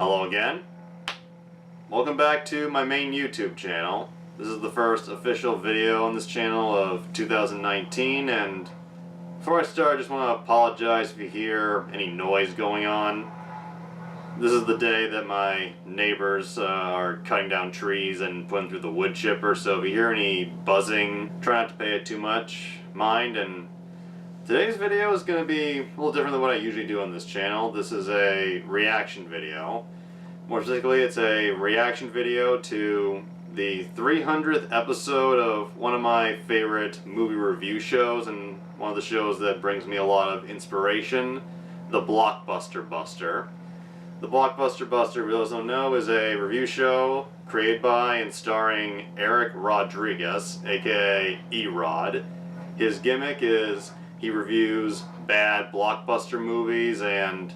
Hello again. Welcome back to my main YouTube channel. This is the first official video on this channel of 2019, and before I start I just want to apologize if you hear any noise going on. This is the day that my neighbors are cutting down trees and putting through the wood chipper, so if you hear any buzzing, try not to pay it too much mind. And today's video is going to be a little different than what I usually do on this channel. This is a reaction video. More specifically, it's a reaction video to the 300th episode of one of my favorite movie review shows, and one of the shows that brings me a lot of inspiration, the Blockbuster Buster. The Blockbuster Buster, for those who don't know, is a review show created by and starring Eric Rodriguez, aka E-Rod. His gimmick is he reviews bad blockbuster movies, and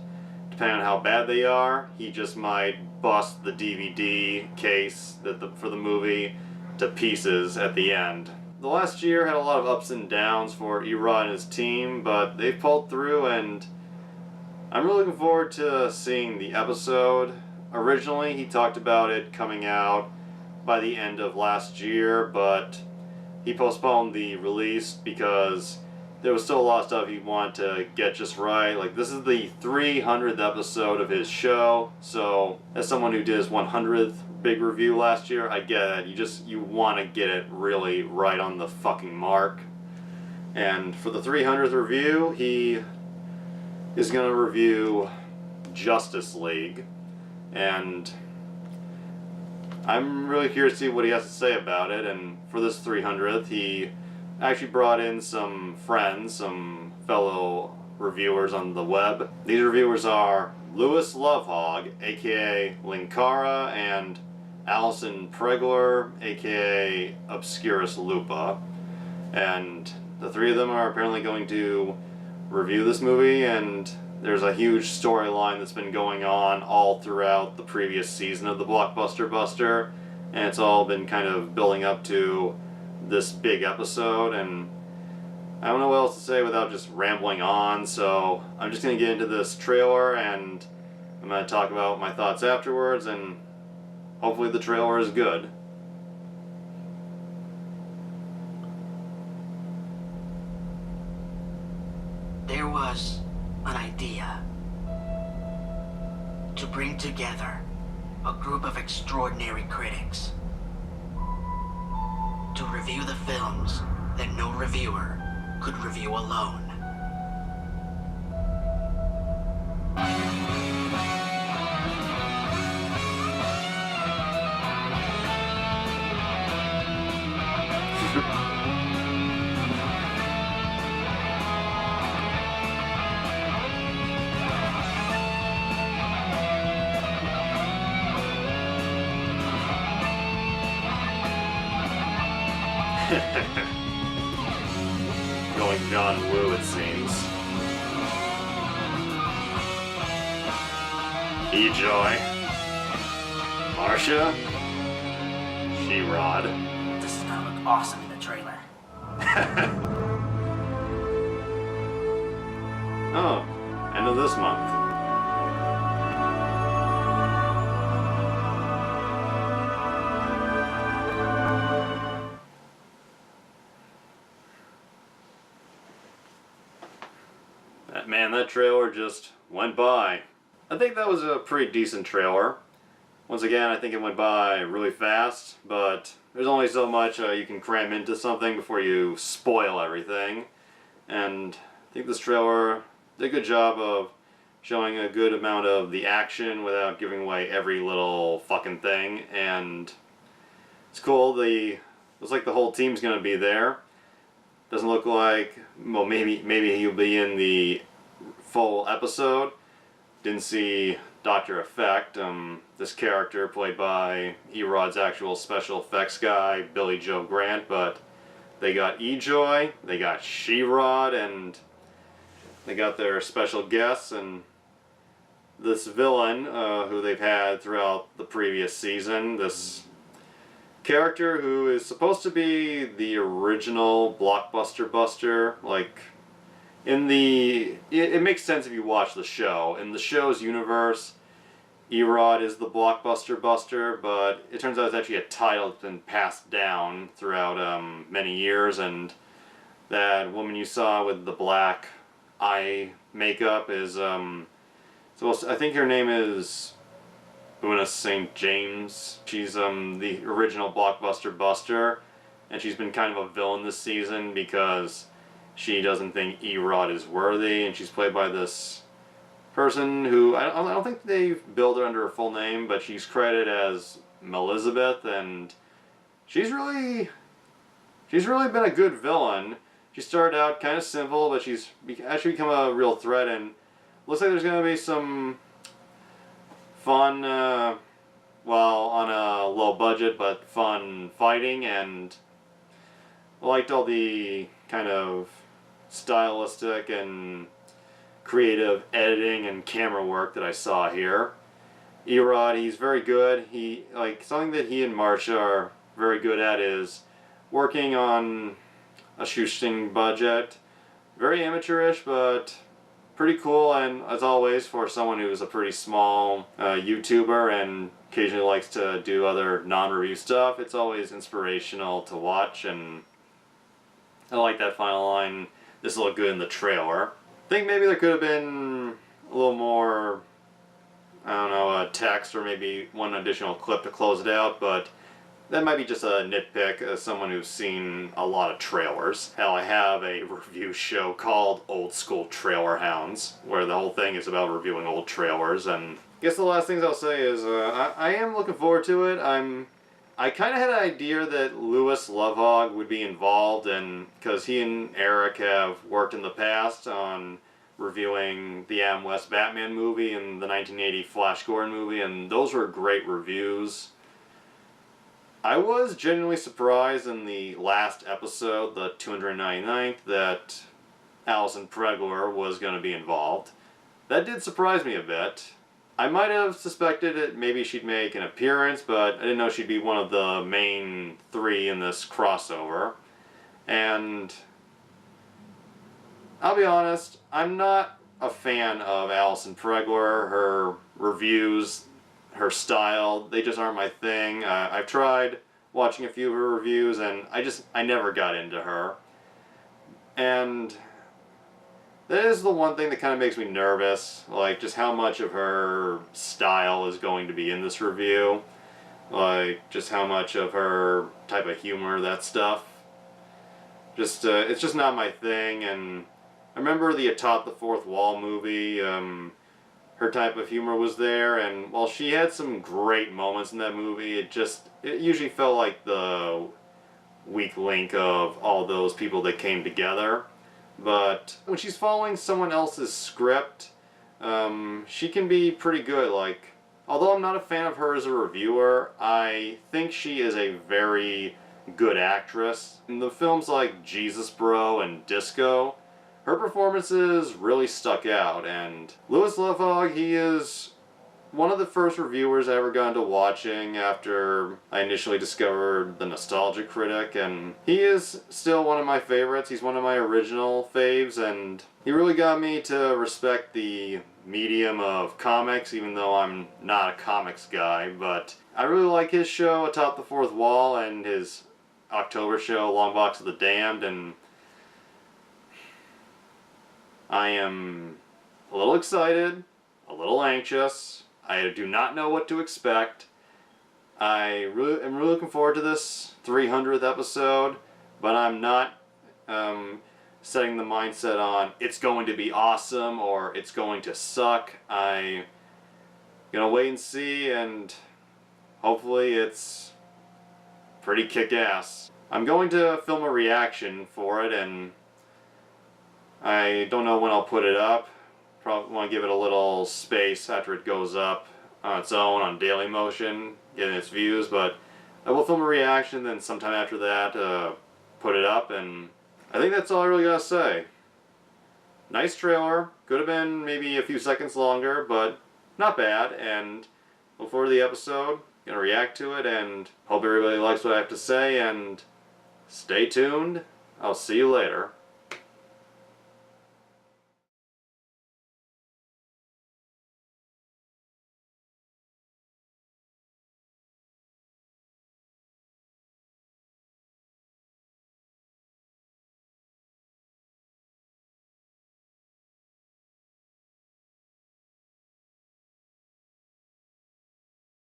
depending on how bad they are, he just might bust the DVD case for the movie to pieces at the end. The last year had a lot of ups and downs for E-Rod and his team, but they've pulled through, and I'm really looking forward to seeing the episode. Originally, he talked about it coming out by the end of last year, but he postponed the release because there was still a lot of stuff he wanted to get just right. Like, this is the 300th episode of his show, so as someone who did his 100th big review last year, I get it. You want to get it really right on the fucking mark. And for the 300th review, he is going to review Justice League, and I'm really curious to see what he has to say about it. And for this 300th, he actually brought in some friends, some fellow reviewers on the web. These reviewers are Louis Lovehog, aka Linkara, and Allison Pregler, aka Obscurus Lupa. And the three of them are apparently going to review this movie, and there's a huge storyline that's been going on all throughout the previous season of the Blockbuster Buster, and it's all been kind of building up to this big episode. And I don't know what else to say without just rambling on, so I'm just going to get into this trailer, and I'm going to talk about my thoughts afterwards, and hopefully the trailer is good. There was an idea to bring together a group of extraordinary critics to review the films that no reviewer could review alone. Going John Woo, it seems. E-Joy, Marsha, She-Rod. This is gonna look awesome in the trailer. Oh, end of this month. Man, that trailer just went by. I think that was a pretty decent trailer. Once again, I think it went by really fast, but there's only so much you can cram into something before you spoil everything. And I think this trailer did a good job of showing a good amount of the action without giving away every little fucking thing. And it's cool. Looks like the whole team's gonna be there. Doesn't look like, well, maybe he'll be in the full episode. Didn't see Dr. Effect, this character played by E-Rod's actual special effects guy, Billy Joe Grant, but they got E-Joy, they got She-Rod, and they got their special guests, and this villain who they've had throughout the previous season, this character who is supposed to be the original Blockbuster Buster. Like, in the... It makes sense if you watch the show. In the show's universe, Erod is the Blockbuster Buster, but it turns out it's actually a title that's been passed down throughout many years, and that woman you saw with the black eye makeup is, I think her name is Una St. James. She's the original Blockbuster Buster, and she's been kind of a villain this season because she doesn't think Erod is worthy, and she's played by this person who I don't think they've billed her under her full name, but she's credited as Melizabeth, and she's really been a good villain. She started out kind of simple, but she's actually become a real threat, and looks like there's going to be some fun, well, on a low budget, but fun fighting, and I liked all the kind of stylistic and creative editing and camera work that I saw here. Erod, he's very good. Something that he and Marcia are very good at is working on a shoestring budget. Very amateurish, but pretty cool, and as always, for someone who's a pretty small YouTuber and occasionally likes to do other non-review stuff, it's always inspirational to watch, and I like that final line, "This will look good in the trailer." I think maybe there could have been a little more, I don't know, text or maybe one additional clip to close it out, but that might be just a nitpick as someone who's seen a lot of trailers. Hell, I have a review show called Old School Trailer Hounds, where the whole thing is about reviewing old trailers, and I guess the last things I'll say is I am looking forward to it. I kind of had an idea that Louis Lovehog would be involved, and because he and Eric have worked in the past on reviewing the Adam West Batman movie and the 1980 Flash Gordon movie, and those were great reviews. I was genuinely surprised in the last episode, the 299th, that Alison Pregler was going to be involved. That did surprise me a bit. I might have suspected it, maybe she'd make an appearance, but I didn't know she'd be one of the main three in this crossover. And I'll be honest, I'm not a fan of Alison Pregler. Her reviews, her style, they just aren't my thing. I've tried watching a few of her reviews, and I never got into her. And that is the one thing that kind of makes me nervous, like just how much of her style is going to be in this review, like just how much of her type of humor, that stuff. Just it's just not my thing. And I remember the Atop the Fourth Wall movie. Her type of humor was there, and while she had some great moments in that movie, it usually felt like the weak link of all those people that came together. But when she's following someone else's script, she can be pretty good. Like, although I'm not a fan of her as a reviewer, I think she is a very good actress. In the films like Jesus Bro and Disco, her performances really stuck out. And Louis Lovehog, he is one of the first reviewers I ever got into watching after I initially discovered The Nostalgia Critic, and he is still one of my favorites. He's one of my original faves, and he really got me to respect the medium of comics, even though I'm not a comics guy. But I really like his show, Atop the Fourth Wall, and his October show, Long Box of the Damned, and I am a little excited, a little anxious. I do not know what to expect. I am really looking forward to this 300th episode, but I'm not setting the mindset on it's going to be awesome or it's going to suck. I'm gonna wait and see, and hopefully it's pretty kick-ass. I'm going to film a reaction for it, and I don't know when I'll put it up. Probably want to give it a little space after it goes up on its own on Dailymotion, getting its views, but I will film a reaction, then sometime after that put it up, and I think that's all I really gotta say. Nice trailer. Could have been maybe a few seconds longer, but not bad, and look forward to the episode. Gonna react to it, and hope everybody likes what I have to say, and stay tuned. I'll see you later.